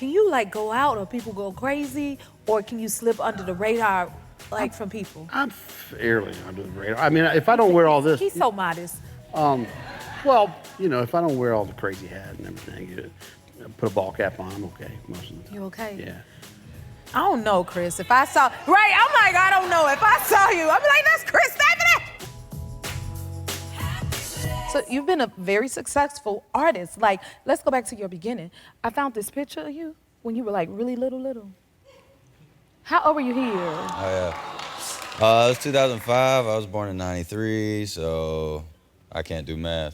can you like go out or people go crazy, or can you slip under the radar like from people? I'm fairly under the radar. I mean, if I don't wear all this. He's so modest. Well, you know, if I don't wear all the crazy hat and everything, put a ball cap on, I'm okay most of the time. You okay? Yeah. I don't know, Chris. If I saw, right, I'm like, I don't know. If I saw you, I'd be like, that's Chris Stapleton. So you've been a very successful artist. Like, let's go back to your beginning. I found this picture of you when you were like really little. How old were you here? Oh, yeah. It was 2005. I was born in 93, so I can't do math.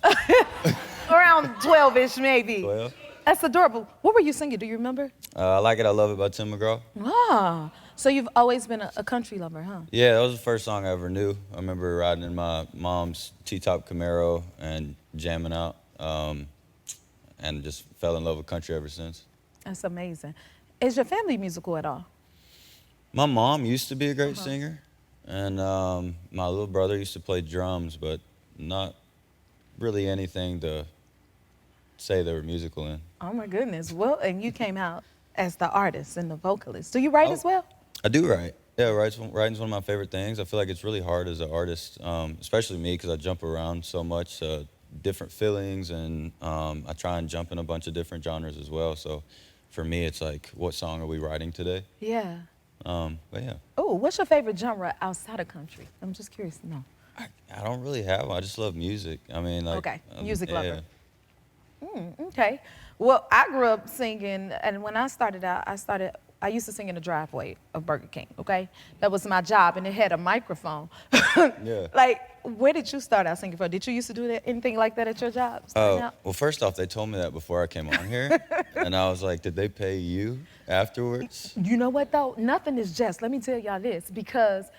Around 12-ish, maybe. 12? That's adorable. What were you singing? Do you remember? I Like It, I Love It by Tim McGraw. Ah, so you've always been a country lover, huh? Yeah, that was the first song I ever knew. I remember riding in my mom's T-top Camaro and jamming out, and just fell in love with country ever since. That's amazing. Is your family musical at all? My mom used to be a great singer, and my little brother used to play drums, but not really anything to say they were musical in. Oh my goodness. Well, and you came out as the artist and the vocalist. Do you write as well? I do write. Yeah, writing's one of my favorite things. I feel like it's really hard as an artist, especially me, because I jump around so much, different feelings, and I try and jump in a bunch of different genres as well. So for me, it's like, what song are we writing today? Yeah. But yeah. Oh, what's your favorite genre outside of country? I'm just curious to know. I don't really have one. I just love music. I mean, like. Okay, music lover. Yeah. Okay. Well, I grew up singing, and when I started out, I used to sing in the driveway of Burger King, okay? That was my job, and it had a microphone. Yeah. Like, where did you start out singing for? Did you used to do that, anything like that at your job? Well, first off, they told me that before I came on here, and I was like, did they pay you afterwards? You know what, though? Nothing is just. Let me tell y'all this, because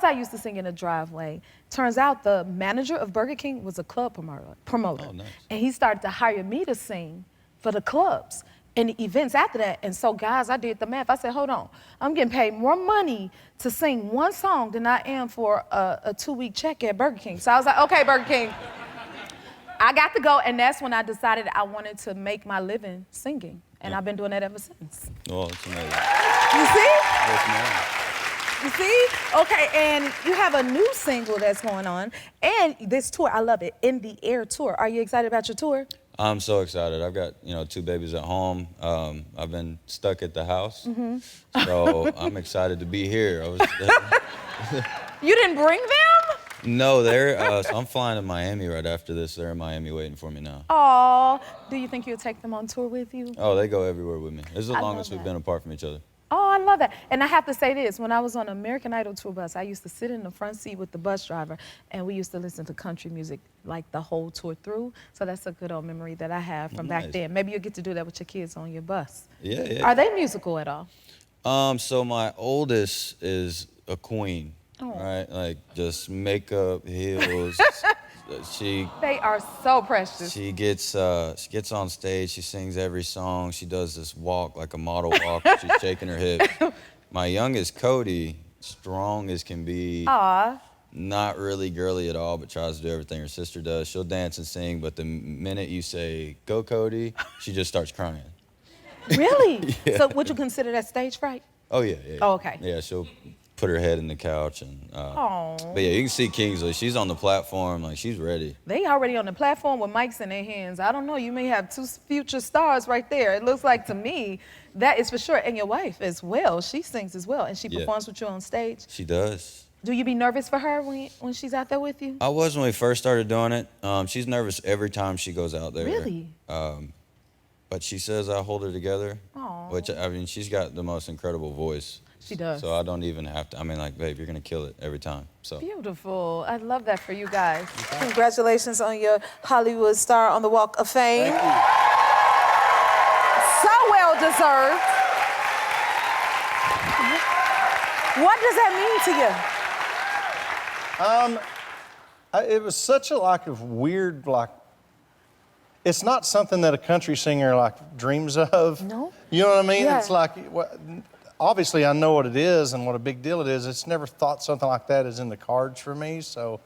I used to sing in the driveway, turns out the manager of Burger King was a club promoter. Oh, nice. And he started to hire me to sing for the clubs and the events after that. And so, guys, I did the math. I said, hold on. I'm getting paid more money to sing one song than I am for a 2-week check at Burger King. So I was like, okay, Burger King, I got to go. And that's when I decided I wanted to make my living singing. And I've been doing that ever since. Oh, it's amazing. You see? Yes, ma'am. You see? Okay, and you have a new single that's going on, and this tour, I love it, In the Air tour. Are you excited about your tour? I'm so excited. I've got, 2 babies at home. I've been stuck at the house, so I'm excited to be here. You didn't bring them? No, so I'm flying to Miami right after this. They're in Miami waiting for me now. Aw, do you think you'll take them on tour with you? Oh, they go everywhere with me. This is the I longest love we've that. been apart from each other. Oh, I love that. And I have to say this, when I was on American Idol tour bus, I used to sit in the front seat with the bus driver, and we used to listen to country music like the whole tour through. So that's a good old memory that I have from back then. Maybe you'll get to do that with your kids on your bus. Yeah. Are they musical at all? So my oldest is a queen, right? Like, just makeup, heels. They are so precious. She gets on stage, she sings every song, she does this walk, like a model walk, she's shaking her hips. My youngest, Cody, strong as can be. Aw. Not really girly at all, but tries to do everything her sister does. She'll dance and sing, but the minute you say, go Cody, she just starts crying. Really? Yeah. So would you consider that stage fright? Oh, yeah. Oh, okay. Yeah, she'll put her head in the couch and Aw. but yeah, you can see Kingsley, she's on the platform, like, she's ready. They already on the platform with mics in their hands. I don't know, you may have 2 future stars right there. It looks like to me, that is for sure. And your wife as well, she sings as well, and she performs with you on stage. She does. Do you be nervous for her when she's out there with you? I was when we first started doing it. She's nervous every time she goes out there. Really? But she says I hold her together. Aw. Which, I mean, she's got the most incredible voice. She does. So I don't even have to, I mean, like, babe, you're gonna kill it every time, so. Beautiful. I love that for you guys. Congratulations on your Hollywood Star on the Walk of Fame. Thank you. So well deserved. What does that mean to you? It was such a weird, it's not something that a country singer dreams of. No? You know what I mean? Yeah. It's obviously I know what it is and what a big deal it is. It's never thought something like that is in the cards for me. So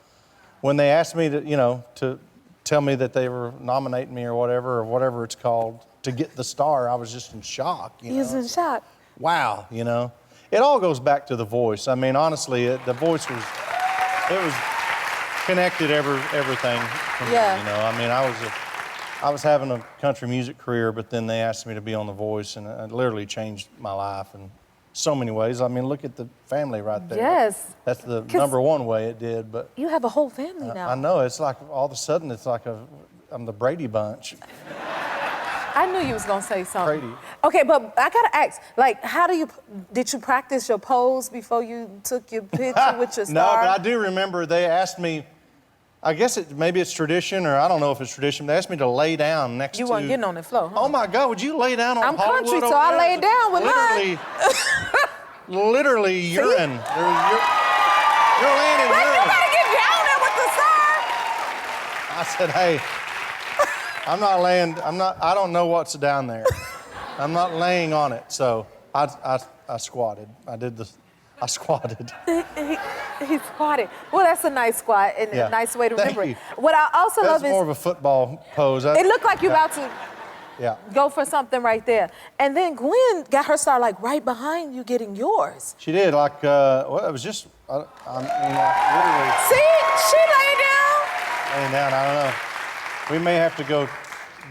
when they asked me to tell me that they were nominating me or whatever it's called, to get the star, I was just in shock. He was in shock. Wow, you know. It all goes back to the voice. I mean, honestly, the voice was connected everything for me, Yeah. you know. I mean, I was having a country music career, but then they asked me to be on The Voice, and it literally changed my life in so many ways. I mean, look at the family right there. Yes. That's the number one way it did, but You have a whole family now. I know, it's like all of a sudden, it's like I'm the Brady Bunch. I knew you was gonna say something. Brady. Okay, but I gotta ask, like, did you practice your pose before you took your picture with your star? No, but I do remember they asked me, I guess maybe it's tradition, or I don't know if it's tradition. They asked me to lay down next to... You weren't getting on the floor, huh? Oh my God, would you lay down on I'm Hollywood country, so over I there? laid down with literally, literally urine. You're laying in Like, you urine. gotta get down there with the star. I said, hey, I don't know what's down there. I'm not laying on it. So I squatted. I squatted. He squatted. Well, that's a nice squat and Yeah. a nice way to Thank remember you. it. What I also That's love is more of a football pose. it looked like you're about to Yeah. go for something right there. And then Gwen got her star like right behind you getting yours. She did, like, well, it was just, I mean, literally See, she laid down. laying down. I don't know. We may have to go.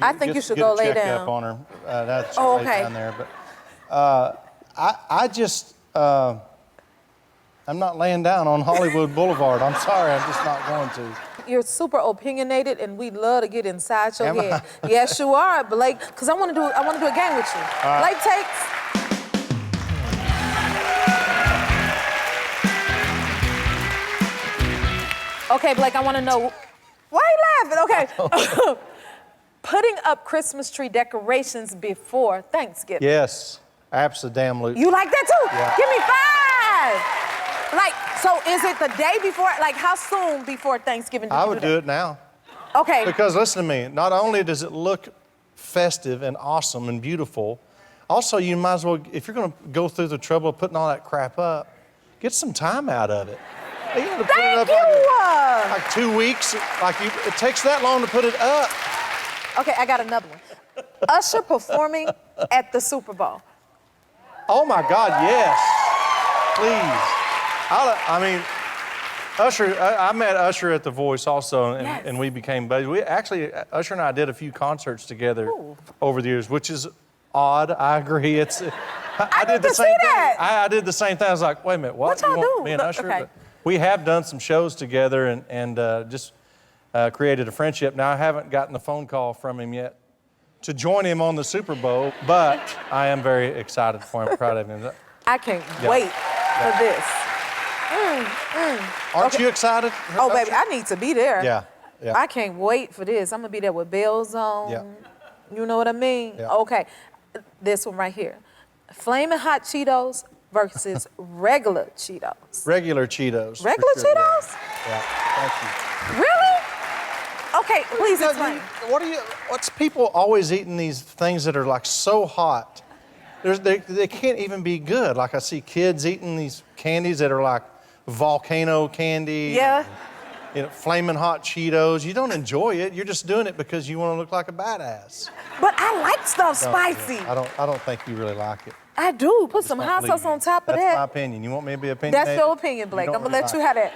I think you should get go a lay checkup down. on her. That's Oh, right okay. down there. But I just, I'm not laying down on Hollywood Boulevard. I'm sorry, I'm just not going to. You're super opinionated, and we love to get inside your Am I? head. Yes, you are, Blake. Because I want to do a game with you. Blake takes. Okay, Blake, I want to know. Why are you laughing? Okay. Putting up Christmas tree decorations before Thanksgiving. Yes, absolutely. You like that too? Yeah. Give me 5. Like, so is it the day before? Like, how soon before Thanksgiving do I you would do do that? it now. Okay. Because listen to me, not only does it look festive and awesome and beautiful, also you might as well, if you're gonna go through the trouble of putting all that crap up, get some time out of it. You gotta put it Thank up you. like 2 weeks, it takes that long to put it up. Okay, I got another one. Usher performing at the Super Bowl. Oh my God, yes, please. I mean, Usher, I met Usher at The Voice also, and, Yes. and we became buddies. Usher and I did a few concerts together Ooh. over the years, which is odd, I agree. I need did the to same see thing. that. I did the same thing. I was like, wait a minute, what? What y'all You want do? me and Look, Usher? okay. But we have done some shows together and just created a friendship. Now, I haven't gotten a phone call from him yet to join him on the Super Bowl, but I am very excited for him, proud of him. I can't Yeah. wait for this. Aren't you excited? Oh, baby, I need to be there. Yeah, yeah. I can't wait for this. I'm gonna be there with bells on. Yeah. You know what I mean? Yeah. Okay. This one right here. Flaming hot Cheetos versus regular Cheetos. Regular Cheetos. for Regular sure, yeah. Cheetos? Yeah, thank you. Really? Okay, please Now, explain. What's people always eating these things that are like so hot? They can't even be good. Like I see kids eating these candies that are like volcano candy. Yeah. You know, flaming hot Cheetos. You don't enjoy it. You're just doing it because you want to look like a badass. But I like stuff No, spicy. yeah, I don't think you really like it. I do. Put some Don't hot believe sauce me. on top of That's my that. opinion. You want me to be opinionated? That's your opinion, Blake. don't I'm gonna really let you like have that.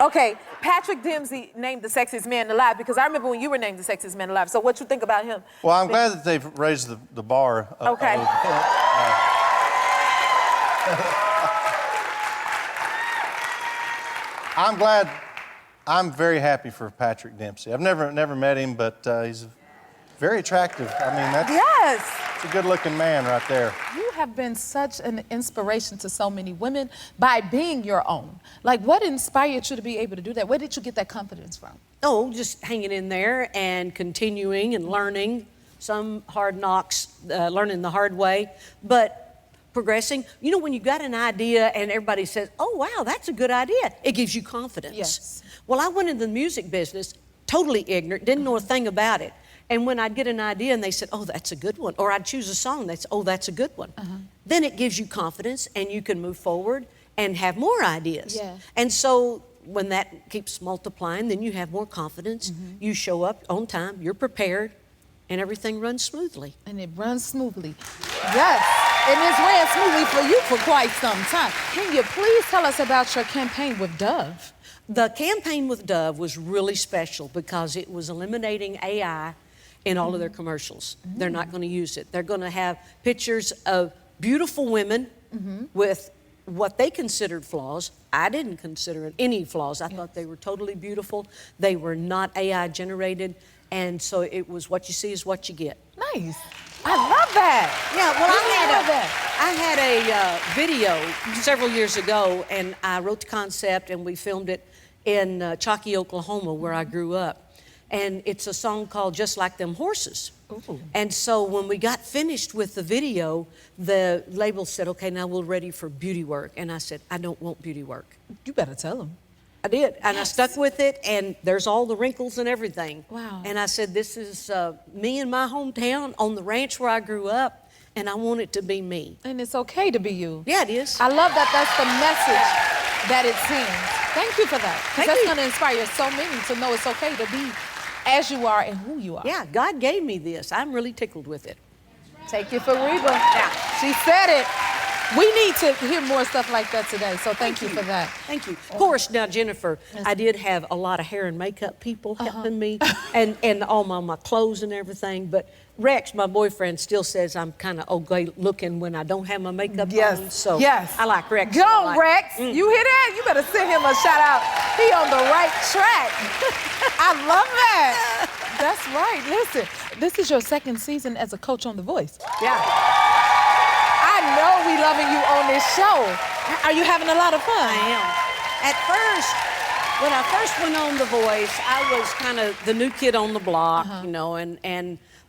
Okay, Patrick Dempsey named the sexiest man alive because I remember when you were named the sexiest man alive. So what you think about him? Well, I'm glad that they've raised the bar. Okay. I'm very happy for Patrick Dempsey. I've never met him, but he's very attractive. I mean, that's Yes. a good-looking man right there. You have been such an inspiration to so many women by being your own. Like, what inspired you to be able to do that? Where did you get that confidence from? Oh, just hanging in there and continuing and learning. Some hard knocks, learning the hard way, but progressing. You know, when you got an idea and everybody says, oh, wow, that's a good idea, it gives you confidence. Yes. Well, I went into the music business totally ignorant, didn't know a thing about it. And when I'd get an idea and they said, oh, that's a good one, or I'd choose a song, they'd say, oh, that's a good one. Then it gives you confidence and you can move forward and have more ideas. Yeah. And so when that keeps multiplying, then you have more confidence. You show up on time, you're prepared, and everything runs smoothly. And it runs smoothly. Yes. And it's ran smoothly for you for quite some time. Can you please tell us about your campaign with Dove? The campaign with Dove was really special because it was eliminating AI in all of their commercials. They're not going to use it. They're going to have pictures of beautiful women with what they considered flaws. I didn't consider it any flaws. I thought they were totally beautiful. They were not AI generated. And so it was what you see is what you get. Nice. I love that. Yeah, well, I I had a video several years ago, and I wrote the concept, and we filmed it in Chalky, Oklahoma, where I grew up. And it's a song called Just Like Them Horses. Ooh. And so when we got finished with the video, the label said, okay, now we're ready for beauty work. And I said, I don't want beauty work. You better tell them. I did, and I stuck with it, and there's all the wrinkles and everything. Wow. And I said, this is me in my hometown on the ranch where I grew up, and I want it to be me. And it's okay to be you. Yeah, it is. I love that that's the message that it sends. Thank you for that. 'Cause Thank that's you. going to inspire so many to know it's okay to be as you are and who you are. Yeah, God gave me this. I'm really tickled with it. Take it for Reba. Yeah. She said it. We need to hear more stuff like that today, so thank you for that. Thank you. Of course, now, Jennifer, I did have a lot of hair and makeup people helping me and all my clothes and everything, but Rex, my boyfriend, still says I'm kind of okay looking when I don't have my makeup on, so I like Rex. Go, Rex. You hear that? You better send him a shout out. He on the right track. I love that. That's right. Listen, this is your second season as a coach on The Voice. Yeah. I know we loving you on this show. Are you having a lot of fun? I am. At first, when I first went on The Voice, I was kind of the new kid on the block, you know,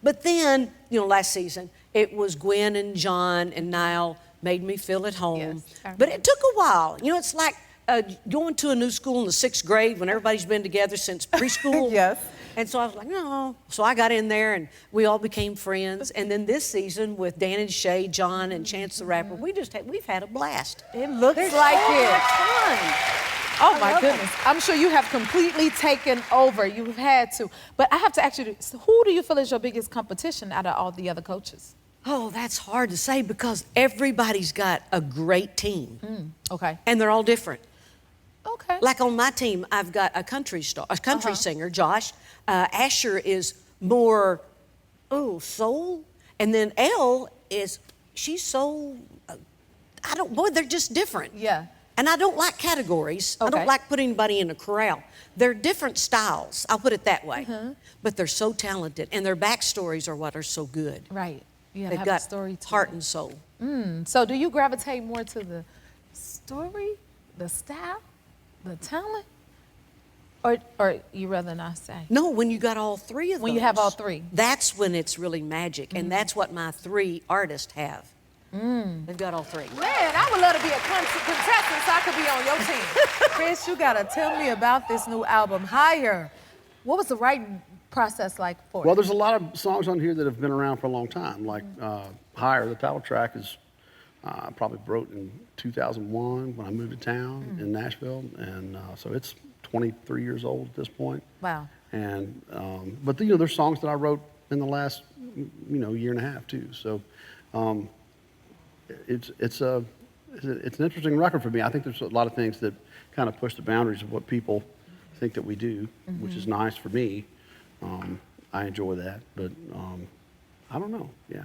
but then, you know, last season, it was Gwen and John and Niall made me feel at home. Yes, but it took a while. You know, it's like going to a new school in the 6th grade when everybody's been together since preschool. Yes. And so I was like, no. So I got in there and we all became friends. And then this season with Dan and Shay, John and Chance the Rapper, we've had a blast. It looks There's like so it. much fun. Oh my goodness. I'm sure you have completely taken over. You've had to. But I have to ask you, so who do you feel is your biggest competition out of all the other coaches? Oh, that's hard to say because everybody's got a great team. Okay. And they're all different. Okay. Like on my team, I've got a country singer, Josh. Asher is more, soul. And then Elle she's soul, they're just different. Yeah. And I don't like categories. I Okay. don't like putting anybody in a corral. They're different styles, I'll put it that way. But they're so talented, and their backstories are what are so good. Right. Yeah, They've have got a story to heart it. and soul. So do you gravitate more to the story, the style, the talent? Or you rather not say? No, when you got all three of those. When you have all three. That's when it's really magic, and that's what my 3 artists have. They've got all 3. Man, I would love to be a contestant so I could be on your team. Chris, you gotta tell me about this new album, Higher. What was the writing process like for Well, it? there's a lot of songs on here that have been around for a long time. Like Higher, the title track is probably wrote in 2001 when I moved to town in Nashville. And so it's 23 years old at this point. Wow. And, but there's songs that I wrote in the last, year and a half too. So it's an interesting record for me. I think there's a lot of things that kind of push the boundaries of what people think that we do, which is nice for me. I enjoy that, but I don't know. Yeah.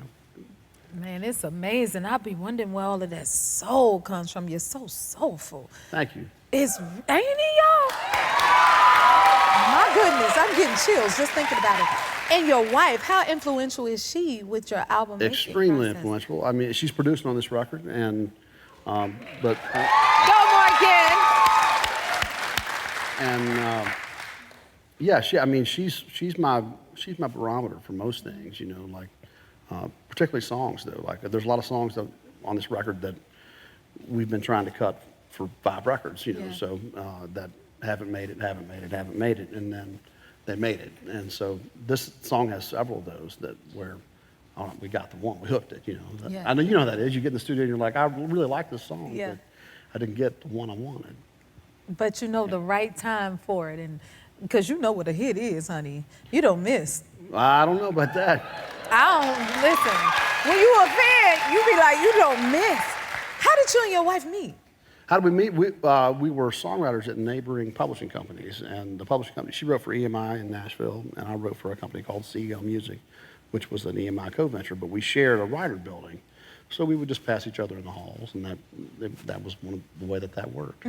Man, it's amazing. I'll be wondering where all of that soul comes from. You're so soulful. Thank you. Ain't it, y'all? My goodness, I'm getting chills just thinking about it. And your wife, how influential is she with your album making Extremely process? influential. I mean, she's producing on this record, and but Go, Morgan! and yeah, she's my barometer for most things. Like particularly songs though. Like there's a lot of songs on this record that we've been trying to cut for 5 records. So that haven't made it, and then they made it. And so this song has several of those where we got the one, we hooked it. Yeah. I know you know how that is. You get in the studio and you're like, I really like this song, Yeah. but I didn't get the one I wanted. But you know the right time for it. And Because you know what a hit is, honey. You don't miss. I don't know about that. I don't, listen, when you a fan, you be like, you don't miss. How did you and your wife meet? How did we meet? We were songwriters at neighboring publishing companies, and the publishing company, she wrote for EMI in Nashville, and I wrote for a company called Seagull Music, which was an EMI co-venture, but we shared a writer building. So we would just pass each other in the halls, and that was one of the way that worked.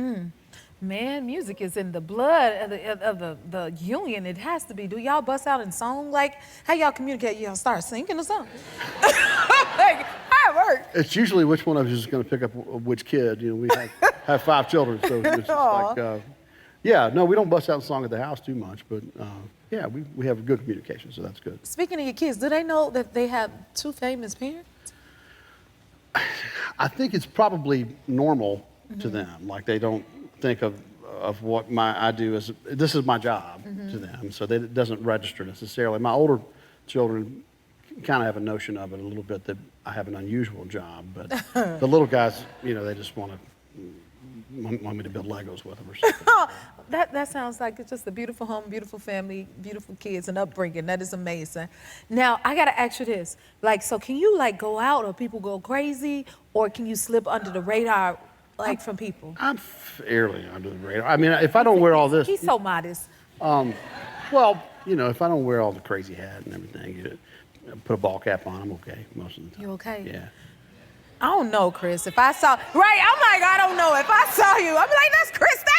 Man, music is in the blood of the union. It has to be. Do y'all bust out in song? Like, how y'all communicate? Y'all start singing or something? Like, how it work? It's usually which one of us is going to pick up which kid. You know, we have 5 children, so it's just like, yeah, no, we don't bust out in song at the house too much, but yeah, we have good communication, so that's good. Speaking of your kids, do they know that they have 2 famous parents? I think it's probably normal to them. Like, they don't think of what I do as, this is my job to them, so it doesn't register necessarily. My older children kind of have a notion of it a little bit, that I have an unusual job, but the little guys, you know, they just want me to build Legos with them or something. That sounds like it's just a beautiful home, beautiful family, beautiful kids, and upbringing. That is amazing. Now, I gotta ask you this. Like, so can you like go out or people go crazy, or can you slip under the radar like from people? I'm fairly under the radar. I mean, if I don't wear all this. He's so modest. Well, you know, if I don't wear all the crazy hat and everything, you put a ball cap on, I'm okay most of the time. You okay? Yeah. I don't know, Chris. If I saw, right, I'm like, I don't know. If I saw you, I'd be like, that's Chris Stapleton.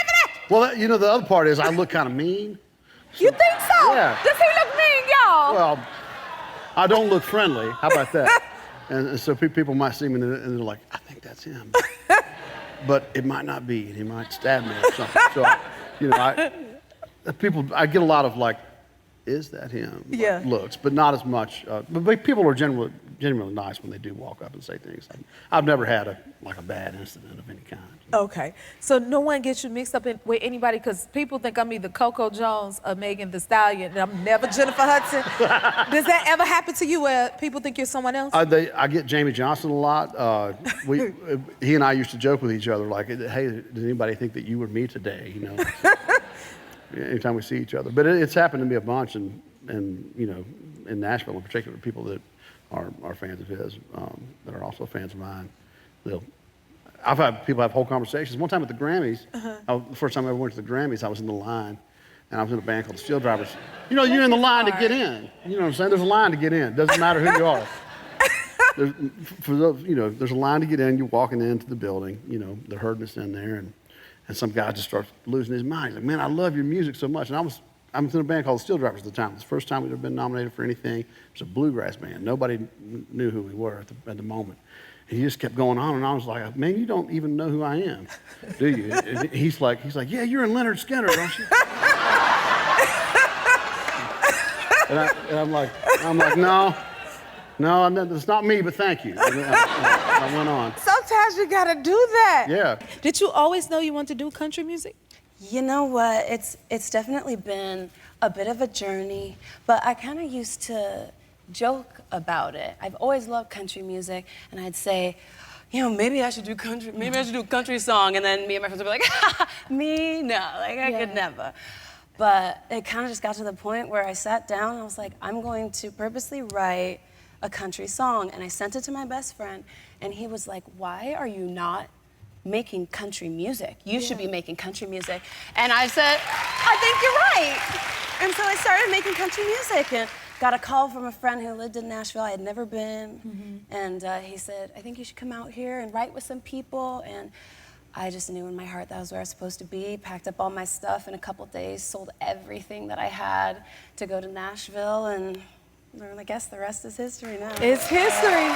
Well, you know, the other part is I look kind of mean. You think so? Yeah. Does he look mean, y'all? Well, I don't look friendly. How about that? And so people might see me and they're like, I think that's him. But it might not be, and he might stab me or something. So, you know, I get a lot of like, is that him? Yeah. Looks, but not as much. But people are genuinely nice when they do walk up and say things. I've never had a bad incident of any kind. Okay, so no one gets you mixed up with anybody, because people think I'm either Coco Jones or Megan Thee Stallion, and I'm never Jennifer Hudson. Does that ever happen to you where people think you're someone else? I get Jamie Johnson a lot. He and I used to joke with each other like, hey, did anybody think that you were me today? You know, anytime we see each other. But it's happened to me a bunch, and you know, in Nashville in particular, people that are fans of his that are also fans of mine. I've had people have whole conversations. One time at the Grammys, the first time I ever went to the Grammys, I was in the line, and I was in a band called the Steel Drivers. You know, you're in the line to get in. You know what I'm saying? There's a line to get in. Doesn't matter who you are. There's a line to get in. You're walking into the building. You know, they're herding us in there, and some guy just starts losing his mind. He's like, man, I love your music so much. And I was in a band called the Steel Drivers at the time. It was the first time we'd ever been nominated for anything. It was a bluegrass band. Nobody knew who we were at the moment. And he just kept going on, and I was like, man, you don't even know who I am, do you? And he's like, yeah, you're in Leonard Skinner, don't you? and I'm like, no, it's not me, but thank you. And I went on. Sometimes you gotta do that. Yeah. Did you always know you wanted to do country music? You know what? It's definitely been a bit of a journey, but I kind of used to joke about it. I've always loved country music, and I'd say, you know, maybe I should do country, maybe I should do a country song, and then me and my friends would be like, me, no, like I could never. But it kind of just got to the point where I sat down and I was like, I'm going to purposely write a country song, and I sent it to my best friend, and he was like, why are you not making country music? You should be making country music. And I said, I think you're right. And so I started making country music, and got a call from a friend who lived in Nashville. I had never been. And he said, I think you should come out here and write with some people. And I just knew in my heart that was where I was supposed to be. Packed up all my stuff in a couple days, sold everything that I had to go to Nashville, and I guess the rest is history now. It's history.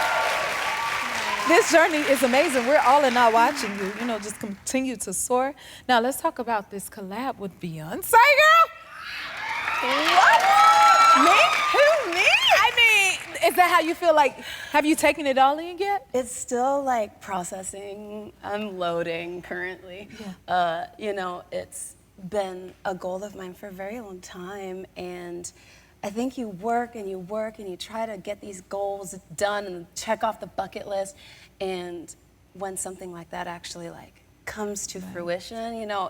This journey is amazing. We're all in awe watching you, you know, just continue to soar. Now let's talk about this collab with Beyonce, girl. What? Me? Who, me? I mean, is that how you feel? Like, have you taken it all in yet? It's still like processing. I'm loading currently. Yeah. You know, it's been a goal of mine for a very long time, and I think you work and you try to get these goals done and check off the bucket list, and when something like that actually like comes to fruition, you know,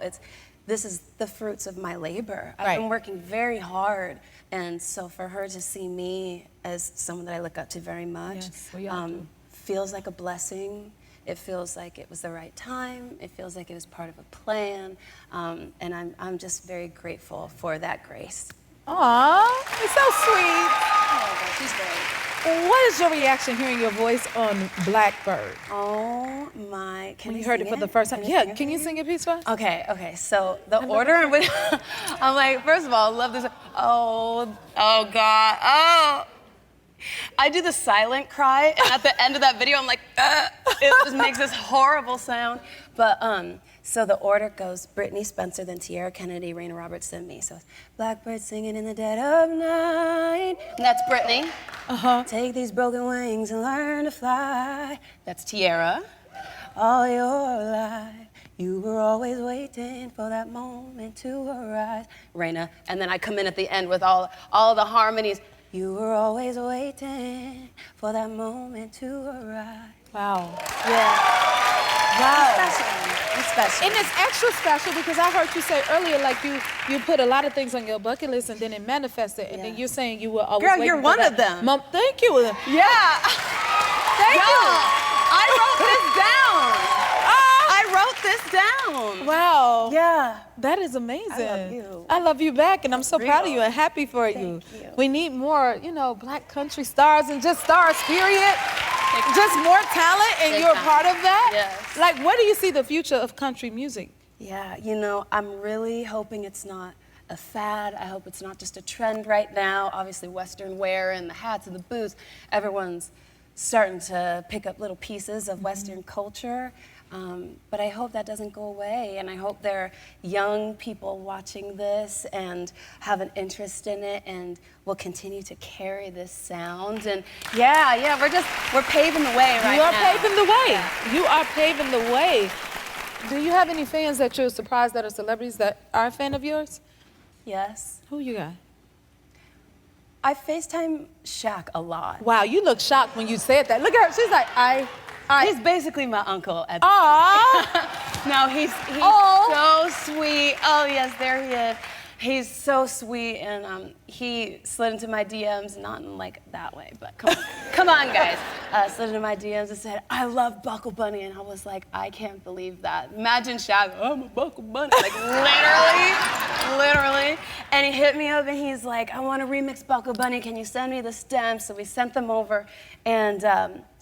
this is the fruits of my labor. I've been working very hard, and so for her to see me as someone that I look up to very much, Yes, we all do. feels like a blessing. It feels like it was the right time. It feels like it was part of a plan, and I'm just very grateful for that grace. Aw, it's so sweet. Oh, she's great. What is your reaction hearing your voice on Blackbird? Oh my! Can When I you heard sing it for the first time? Can I Yeah, sing it can for you sing a piece for us? Okay. So the order in which I'm like, first of all, I love this. Oh God. Oh. I do the silent cry, and at the end of that video, I'm like, it just makes this horrible sound. But so the order goes Brittany Spencer, then Tierra Kennedy, Raina Roberts, then me. So it's Blackbird singing in the dead of night. And that's Brittany. Take these broken wings and learn to fly. That's Tierra. All your life, you were always waiting for that moment to arise. Raina. And then I come in at the end with all the harmonies. You were always waiting for that moment to arrive. Wow. Yeah. Wow. It's special. And it's extra special because I heard you say earlier, like you put a lot of things on your bucket list and then it manifested, and then you're saying you were always Girl, waiting you're for one that of them. Mom, thank you. Yeah. Thank you. I wrote this down. I wrote this down. Wow. Yeah. That is amazing. I love you. I love you back, and I'm so proud of you and happy for you. Thank you. We need more, black country stars and just stars, period. Just more talent, and Big you're a time. part of that? Yes. Like, where do you see the future of country music? Yeah, I'm really hoping it's not a fad. I hope it's not just a trend right now. Obviously, Western wear and the hats and the boots, everyone's starting to pick up little pieces of Western culture. But I hope that doesn't go away, and I hope there are young people watching this and have an interest in it and will continue to carry this sound. And yeah, we're paving the way right now. You are paving the way. Yeah. You are paving the way. Do you have any fans that you're surprised that are celebrities that are a fan of yours? Yes. Who you got? I FaceTime Shaq a lot. Wow, you look shocked when you said that. Look at her. She's like, He's basically my uncle. Aww. No, he's so sweet. Oh yes, there he is. He's so sweet, and he slid into my DMs, not in like that way, but come on, guys. Slid into my DMs and said, "I love Buckle Bunny," and I was like, I can't believe that. Imagine Shaq, I'm a Buckle Bunny, like literally. And he hit me up and he's like, "I want to remix Buckle Bunny. Can you send me the stems?" So we sent them over, and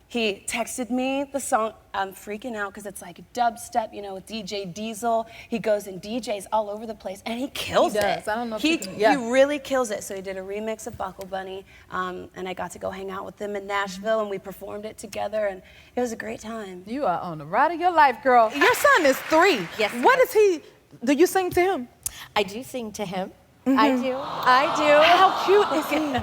he texted me the song. I'm freaking out because it's like dubstep, with DJ Diesel. He goes and DJs all over the place, and he kills He does. it. I don't know if he you can- yeah. He really kills it. So he did a remix of Buckle Bunny, and I got to go hang out with him in Nashville, and we performed it together, and it was a great time. You are on the ride of your life, girl. Your son is 3. Yes, What yes. is he? Do you sing to him? I do sing to him. I do. How cute is he?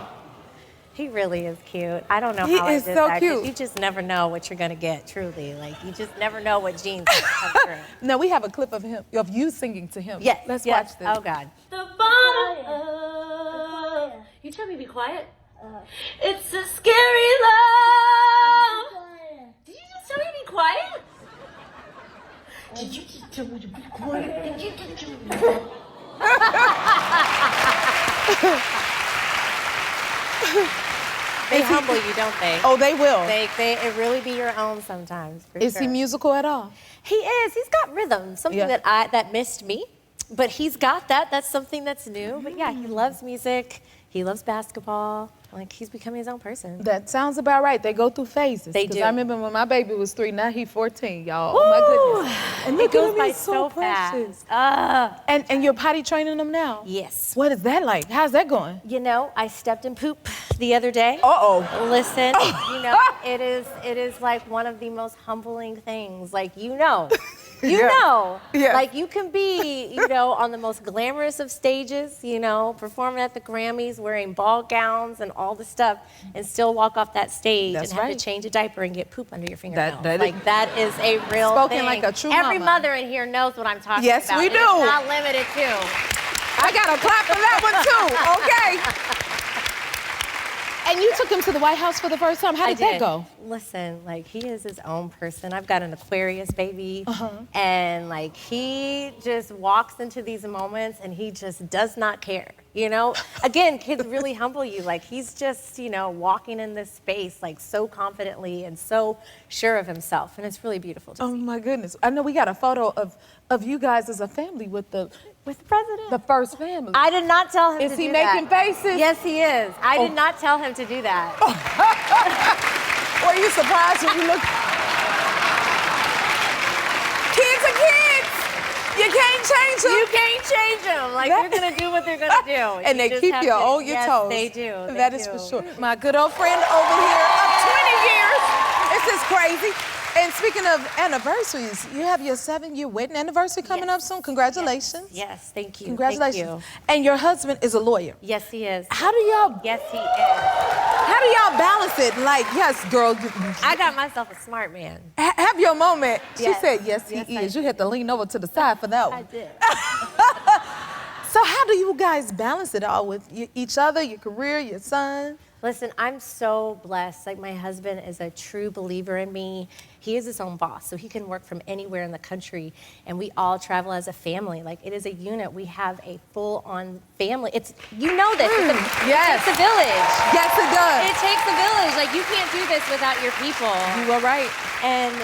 He really is cute. I don't know He how I is did so that. 'Cause cute. You just never know what you're gonna get. Truly, like you just never know what genes come through. No, we have a clip of you singing to him. Yes. Let's yes. watch this. Oh God. The bottom. You tell me to be quiet. It's a scary love. Did you just tell me to be quiet? Did you just tell me to be quiet? Did you just tell me to be quiet? They humble you, don't they? Oh, they will. It really be your own sometimes. For Is sure. he musical at all? He is. He's got rhythm. Something Yeah. that missed me, but he's got that. That's something that's new. But yeah, he loves music. He loves basketball. Like he's becoming his own person. That sounds about right. They go through phases. They 'Cause do. I remember when my baby was 3, now he's 14, y'all. Oh my goodness. And It look goes at him, by he's so precious. fast. And you're potty training them now? Yes. What is that like? How's that going? I stepped in poop the other day. Uh-oh. Listen, it is like one of the most humbling things. Like, you Yeah. know. Yeah. Like you can be, on the most glamorous of stages, performing at the Grammys, wearing ball gowns and all the stuff, and still walk off that stage That's and have right. to change a diaper and get poop under your fingernails. that That is a real Spoken thing. like a true Every mama. mother in here knows what I'm talking Yes, about. we and do. It's not limited to. I got to clap for that one too, okay? And you took him to the White House for the first time. How did that go? Listen, like, he is his own person. I've got an Aquarius baby, and like, he just walks into these moments and he just does not care. You know, again, kids really humble you. Like, he's just, you know, walking in this space, like, so confidently and so sure of himself. And it's really beautiful to see. Oh, my goodness. I know we got a photo of you guys as a family with the president. The first family. I did not tell him to do that. Is he making faces? Yes, he is. I did not tell him to do that. Were you surprised when you looked? Kids are kids. You can't change them. You can't change them. Like, they're going to do what they're going to do. And they keep you on your toes. Yes, they do. That is for sure. My good old friend over here of 20 years. This is crazy. And speaking of anniversaries, you have your 7-year wedding anniversary coming up soon. Congratulations. Yes, thank you. Congratulations. Thank you. And your husband is a lawyer. Yes, he is. How do y'all? Yes, he is. How do y'all balance it? Like, yes, girl. I got myself a smart man. Have your moment. Yes. She said, yes, Yes, he I is. You had to lean over to the side for that one. I did. So how do you guys balance it all with each other, your career, your son? Listen, I'm so blessed. Like, my husband is a true believer in me. He is his own boss, so he can work from anywhere in the country, and we all travel as a family. Like, it is a unit. We have a full-on family. It's, you know this. It takes a village. Yes, it does. It takes a village. Like, you can't do this without your people. You are right. And,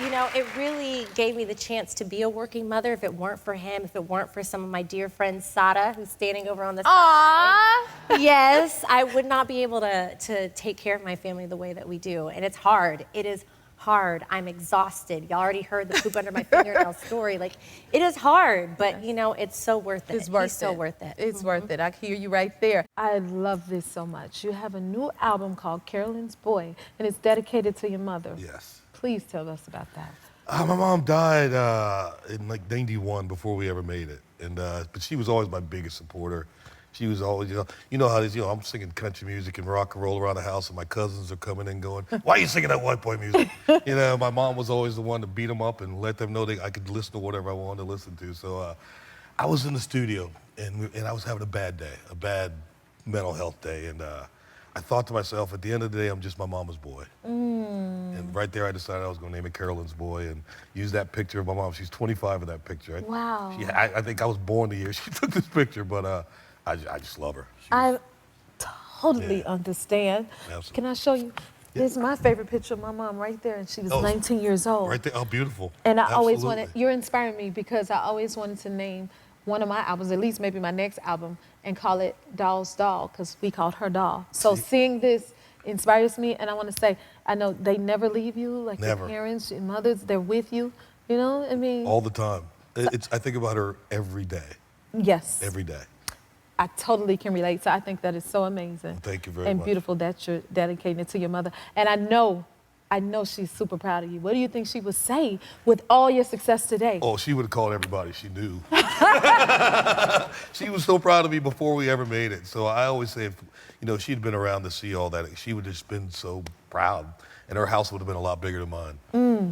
you know, it really gave me the chance to be a working mother. If it weren't for him, if it weren't for some of my dear friend Sada, who's standing over on the side. Yes, I would not be able to take care of my family the way that we do. And it's hard. It is hard. I'm exhausted. Y'all already heard the poop under my fingernail story. Like, it is hard, but you know, it's so worth it. It's worth it. He's so worth it. It's worth it. I hear you right there. I love this so much. You have a new album called Carolyn's Boy, and it's dedicated to your mother. Yes. Please tell us about that. My mom died in like '91 before we ever made it, and but she was always my biggest supporter. She was always, you know how it is, I'm singing country music and rock and roll around the house, and my cousins are coming in going, "Why are you singing that white boy music?" My mom was always the one to beat them up and let them know I could listen to whatever I wanted to listen to. So I was in the studio, and I was having a bad day, a bad mental health day, and I thought to myself, at the end of the day, I'm just my mama's boy. And right there, I decided I was going to name it Carolyn's Boy and use that picture of my mom. She's 25 in that picture. Wow. I think I was born the year she took this picture, but I just love her. I totally understand. Absolutely. Can I show you? This is my favorite picture of my mom right there, and she was 19 years old. Right there, oh, beautiful. And I always Absolutely. wanted, you're inspiring me because I always wanted to name one of my albums, at least maybe my next album, and call it Doll's Doll, because we called her doll. So seeing this inspires me, and I want to say, I know they never leave you, like Never. your parents, your mothers, they're with you, I mean. All the time. I think about her every day. Yes. Every day. I totally can relate, so I think that is so amazing. Well, thank you very and much. beautiful that you're dedicating it to your mother. And I know she's super proud of you. What do you think she would say with all your success today? Oh, she would have called everybody she knew. She was so proud of me before we ever made it. So I always say, if she'd been around to see all that, she would have just been so proud. And her house would have been a lot bigger than mine.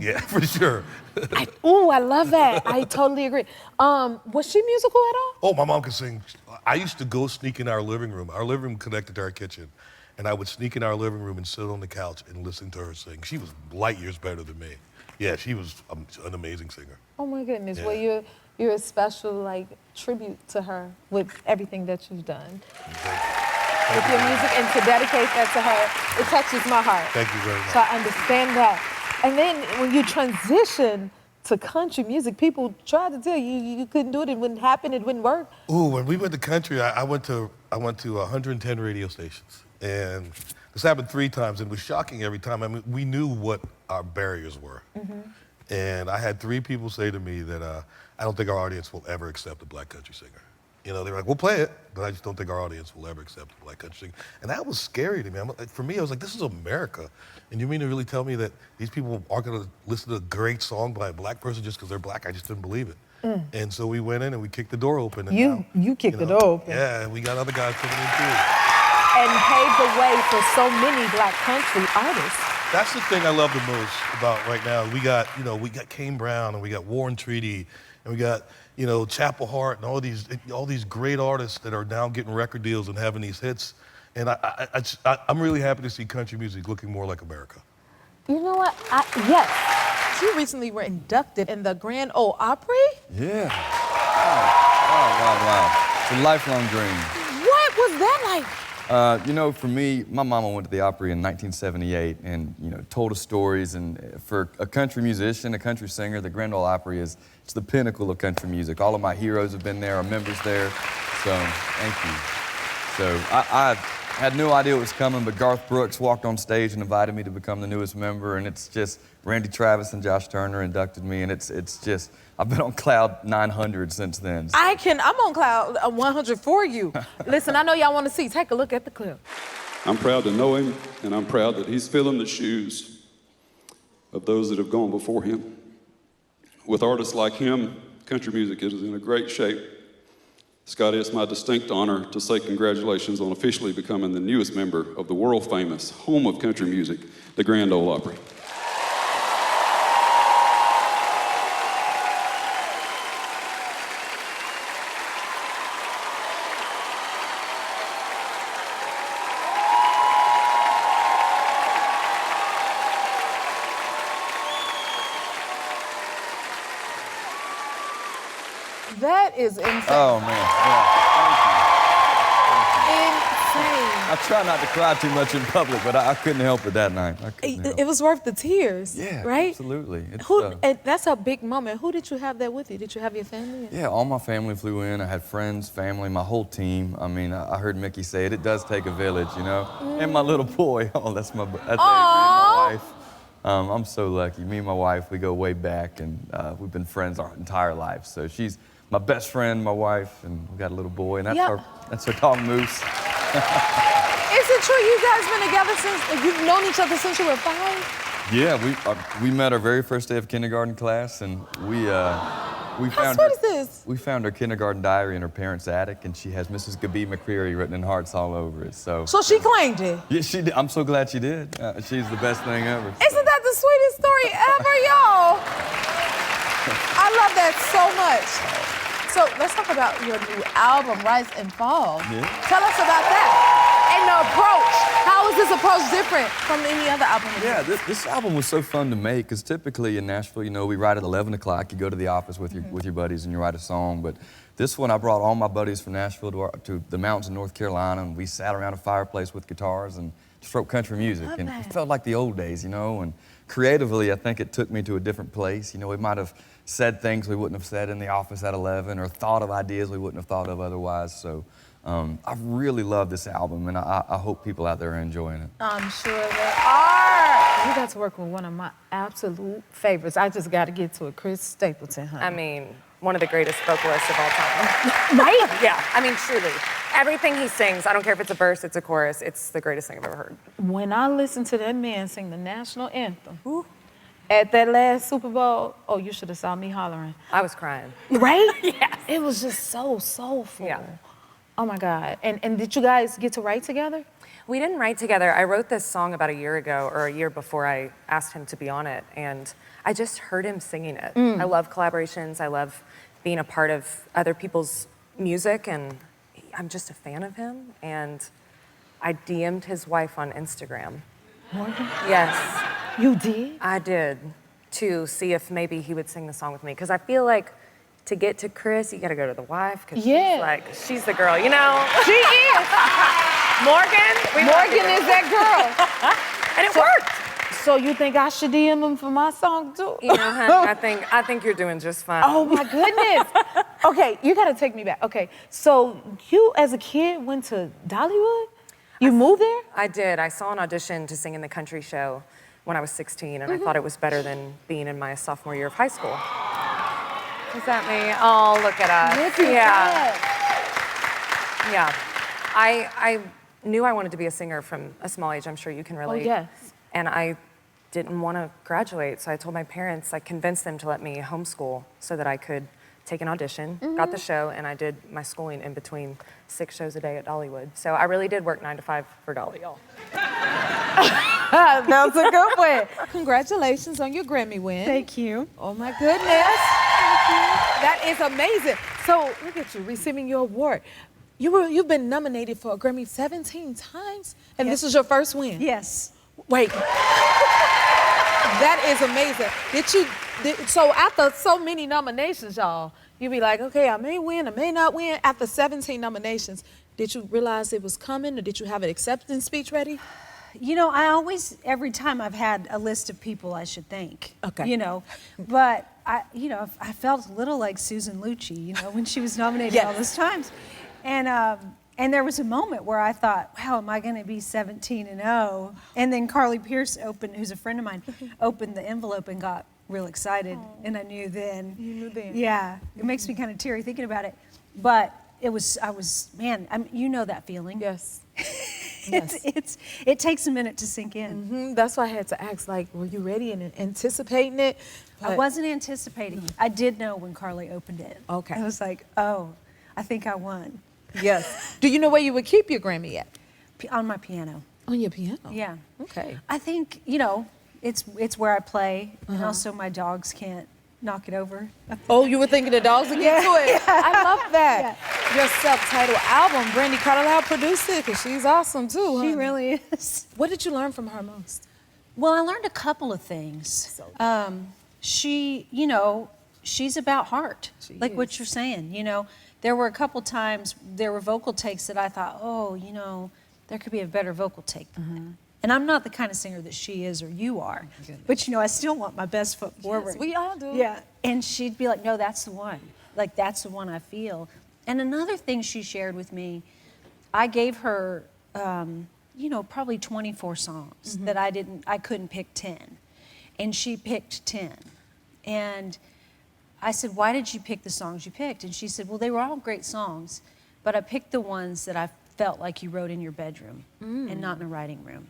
Yeah, for sure. I love that. I totally agree. Was she musical at all? Oh, my mom could sing. I used to go sneak in our living room. Our living room connected to our kitchen. And I would sneak in our living room and sit on the couch and listen to her sing. She was light years better than me. Yeah, she was an amazing singer. Oh my goodness. Yeah. Well, you're a special tribute to her with everything that you've done. With your music, and to dedicate that to her, it touches my heart. Thank you very much. So I understand that. And then when you transition to country music, people tried to tell you you couldn't do it, it wouldn't happen, it wouldn't work. Ooh, when we went to country, I went to 110 radio stations. And this happened 3 times, and it was shocking every time. I mean, we knew what our barriers were. And I had 3 people say to me that I don't think our audience will ever accept a black country singer. They were like, we'll play it, but I just don't think our audience will ever accept a black country singer. And that was scary to me. For me, I was like, this is America. And you mean to really tell me that these people aren't going to listen to a great song by a black person just because they're black? I just didn't believe it. And so we went in and we kicked the door open. And you kicked the door open. Yeah, and we got other guys coming in too. And paved the way for so many black country artists. That's the thing I love the most about right now. We got Kane Brown, and we got Warren Treaty, and we got, Chapel Hart, and all these great artists that are now getting record deals and having these hits. And I'm really happy to see country music looking more like America. You know what? Yes. You recently were inducted in the Grand Ole Opry? Yeah. Wow. It's a lifelong dream. What was that like? You know, for me, my mama went to the Opry in 1978 and, you know, told us stories. And for a country musician, a country singer, the Grand Ole Opry it's the pinnacle of country music. All of my heroes have been there, our members there. So, thank you. So, I had no idea it was coming, but Garth Brooks walked on stage and invited me to become the newest member. And it's just, Randy Travis and Josh Turner inducted me. And it's just, I've been on cloud 900 since then. So. I'm on cloud 100 for you. Listen, I know y'all want to see. Take a look at the clip. I'm proud to know him, and I'm proud that he's filling the shoes of those that have gone before him. With artists like him, country music is in a great shape. Scotty, it's my distinct honor to say congratulations on officially becoming the newest member of the world-famous home of country music, the Grand Ole Opry. That is insane. Oh, man. Yeah. Insane. I try not to cry too much in public, but I couldn't help it that night. It was worth the tears, Yeah, right? absolutely. It's, And that's a big moment. Who did you have there with you? Did you have your family? Yeah, all my family flew in. I had friends, family, my whole team. I mean, I heard Mickey say it. It does take a village, you know? And my little boy. Oh, that's Avery, my wife. I'm so lucky. Me and my wife, we go way back, and we've been friends our entire life. So she's my best friend, my wife, and we got a little boy, and that's our dog Moose. Is it true you guys been together since, you've known each other since you were 5? Yeah, we met our very first day of kindergarten class, and we found How sweet is this? We found her kindergarten diary in her parents' attic, and she has Mrs. Guyton McCreery written in hearts all over it. So she claimed it? Yeah, she did. I'm so glad she did. She's the best thing ever. Isn't that the sweetest story ever, y'all? I love that so much. So let's talk about your new album, Rise and Fall. Yeah. Tell us about that. And the approach. How is this approach different from any other album? Yeah, this album was so fun to make because typically in Nashville, you know, we write at 11 o'clock. You go to the office with your buddies and you write a song. But this one, I brought all my buddies from Nashville to the mountains of North Carolina, and we sat around a fireplace with guitars and just wrote country music. And it felt like the old days, you know. And creatively, I think it took me to a different place. You know, we might have said things we wouldn't have said in the office at 11, or thought of ideas we wouldn't have thought of otherwise. So I really love this album, and I hope people out there are enjoying it. I'm sure they are. You got to work with one of my absolute favorites. I just got to get to it, Chris Stapleton, honey. I mean, one of the greatest vocalists of all time. Right? Yeah, I mean, truly. Everything he sings, I don't care if it's a verse, it's a chorus, it's the greatest thing I've ever heard. When I listened to that man sing the national anthem at that last Super Bowl, oh, you should have saw me hollering. I was crying. Right? Yes. It was just so soulful. Yeah. Oh my God. And did you guys get to write together? We didn't write together. I wrote this song about a year ago, or a year before I asked him to be on it, and I just heard him singing it. I love collaborations. I love being a part of other people's music, and I'm just a fan of him. And I DM'd his wife on Instagram. Morgan? Yes. You did? I did, to see if maybe he would sing the song with me. Because I feel like to get to Chris, you gotta go to the wife, because she's the girl, you know? She is! Morgan is that girl. And it worked. So you think I should DM him for my song too? You know, honey, I think you're doing just fine. Oh my goodness. Okay, you gotta take me back. Okay, so you as a kid went to Dollywood? You moved there? I did. I saw an audition to sing in the country show when I was 16, and I thought it was better than being in my sophomore year of high school. Is that me? Oh, look at us. Look at that. Yeah. I knew I wanted to be a singer from a small age. I'm sure you can relate. Oh, yes. And I didn't want to graduate, so I told my parents, I convinced them to let me homeschool so that I could take an audition, got the show, and I did my schooling in between 6 shows a day at Dollywood. So I really did work 9 to 5 for Dolly, y'all. That's a good one. Congratulations on your Grammy win. Thank you. Oh my goodness. Thank you. That is amazing. So look at you receiving your award. You've been nominated for a Grammy 17 times, and this is your first win. Yes. Wait. That is amazing. So after so many nominations, y'all, you be like, okay, I may win, I may not win. After 17 nominations, did you realize it was coming, or did you have an acceptance speech ready? You know, I always, every time I've had a list of people I should thank. Okay. You know, but I felt a little like Susan Lucci, you know, when she was nominated all those times. And there was a moment where I thought, wow, am I going to be 17-0? And then Carly Pearce who's a friend of mine, opened the envelope and got real excited. And I knew then. You knew then. Yeah. It makes me kind of teary thinking about it. But you know that feeling. Yes. It takes a minute to sink in. That's why I had to ask, like, were you ready and anticipating it? I wasn't anticipating. I did know when Carly opened it. Okay. I was like, oh, I think I won. Yes. Do you know where you would keep your Grammy at? On my piano. On your piano? Yeah. Okay. I think, you know, it's where I play, and also my dogs can't knock it over. Oh, you were thinking the dogs would get to it? I love that. Yeah. Your self-titled album, Brandy Clark produced it, because she's awesome too. She honey. really is. What did you learn from her most? Well, I learned a couple of things. She, you know, she's about heart, what you're saying. You know, there were a couple times, there were vocal takes that I thought, oh, you know, there could be a better vocal take than that. And I'm not the kind of singer that she is or you are. But, you know, I still want my best foot forward. Yes, we all do. Yeah. And she'd be like, no, that's the one. Like, that's the one I feel. And another thing she shared with me, I gave her, you know, probably 24 songs that I couldn't pick 10. And she picked 10. And I said, why did you pick the songs you picked? And she said, well, they were all great songs, but I picked the ones that I felt like you wrote in your bedroom and not in the writing room.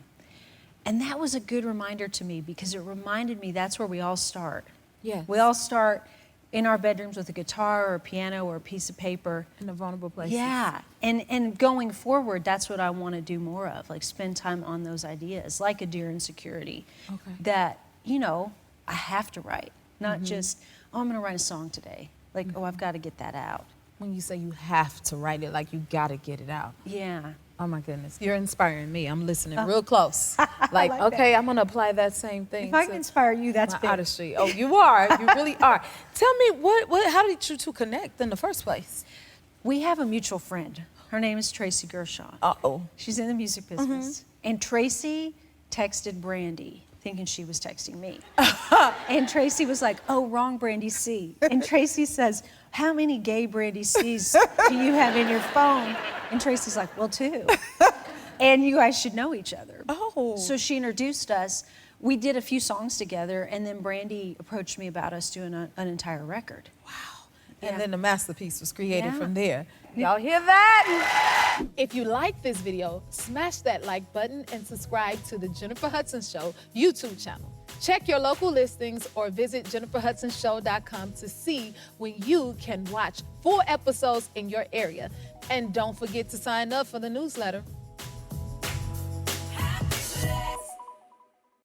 And that was a good reminder to me, because it reminded me that's where we all start. Yeah. We all start in our bedrooms with a guitar or a piano or a piece of paper. In a vulnerable place. Yeah. And going forward, that's what I want to do more of, like spend time on those ideas, like a Dear Insecurity. Okay. That, you know, I have to write, not just, oh, I'm going to write a song today. Like, oh, I've got to get that out. When you say you have to write it, like you got to get it out. Yeah. Oh my goodness, you're inspiring me. I'm listening real close. Like, like okay, I'm gonna apply that same thing. If I can inspire you, that's my big. artistry. Oh, you are. You really are. Tell me, how did you two connect in the first place? We have a mutual friend. Her name is Tracy Gershon. Uh-oh. She's in the music business. And Tracy texted Brandy, thinking she was texting me. And Tracy was like, oh, wrong Brandy C. And Tracy says, how many gay Brandy C's do you have in your phone? And Tracy's like, well, 2. And you guys should know each other. Oh. So she introduced us. We did a few songs together, and then Brandy approached me about us doing an entire record. Wow. Yeah. And then the masterpiece was created Yeah. from there. Y'all hear that? If you like this video, smash that like button and subscribe to the Jennifer Hudson Show YouTube channel. Check your local listings or visit jenniferhudsonshow.com to see when you can watch full episodes in your area. And don't forget to sign up for the newsletter.